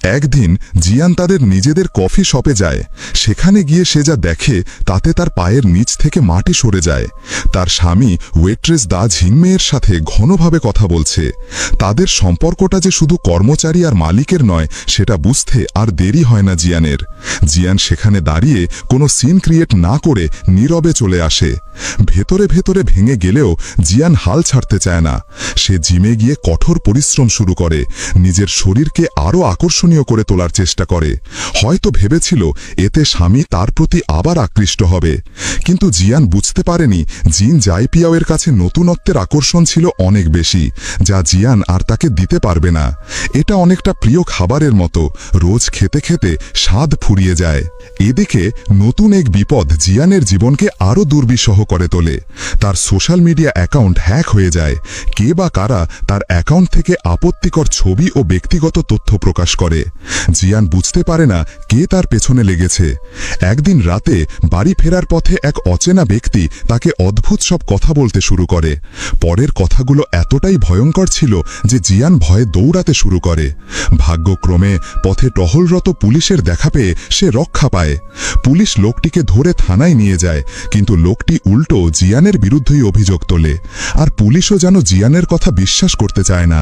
একদিন জিয়ান তাদের নিজেদের কফি শপে যায়। সেখানে গিয়ে সে যা দেখে তাতে তার পায়ের নিচ থেকে মাটি সরে যায়। তার স্বামী ওয়েট্রেস দা ঝিংমেয়ের সাথে ঘনভাবে কথা বলছে। তাদের সম্পর্কটা যে শুধু কর্মচারী আর মালিকের নয় সেটা বুঝতে আর দেরি হয় না জিয়ানের। জিয়ান সেখানে দাঁড়িয়ে কোনো সিন ক্রিয়েট না করে নীরবে চলে আসে। ভেতরে ভেতরে ভেঙে গেলেও জিয়ান হাল ছাড়তে চায় না। সে জিমে গিয়ে কঠোর পরিশ্রম শুরু করে, নিজের শরীরকে আরও আকর্ষণীয় করে তোলার চেষ্টা করে। হয়তো ভেবেছিল এতে স্বামী তার প্রতি আবার আকৃষ্ট হবে, কিন্তু জিয়ান বুঝতে পারেনি জিন জাইপিয়াওয়ের কাছে নতুনত্বের আকর্ষণ ছিল অনেক বেশি, যা জিয়ান আর তাকে দিতে পারবে না। এটা অনেকটা প্রিয় খাবারের মতো, রোজ খেতে খেতে স্বাদ ফুরিয়ে যায়। এদিকে নতুন এক বিপদ জিয়ানের জীবনকে আরও দুর্বিষহ করে তোলে। তার সোশ্যাল মিডিয়া অ্যাকাউন্ট হ্যাক হয়ে যায়। কে বা কারা তার অ্যাকাউন্ট থেকে আপত্তিকর ছবি ও ব্যক্তিগত তথ্য প্রকাশ করে। জিয়ান বুঝতে পারে না কে তার পেছনে লেগেছে। একদিন রাতে বাড়ি ফেরার পথে এক অচেনা ব্যক্তি তাকে অদ্ভুত সব কথা বলতে শুরু করে। পরের কথাগুলো এতটাই ভয়ঙ্কর ছিল যে জিয়ান ভয়ে দৌড়াতে শুরু করে। ভাগ্যক্রমে পথে টহলরত পুলিশের দেখা পেয়ে সে রক্ষা পায়। পুলিশ লোকটিকে ধরে থানায় নিয়ে যায়, কিন্তু লোকটি উল্টো জিয়ানের বিরুদ্ধেই অভিযোগ তোলে। আর পুলিশও যেন জিয়ানের কথা বিশ্বাস করতে চায় না।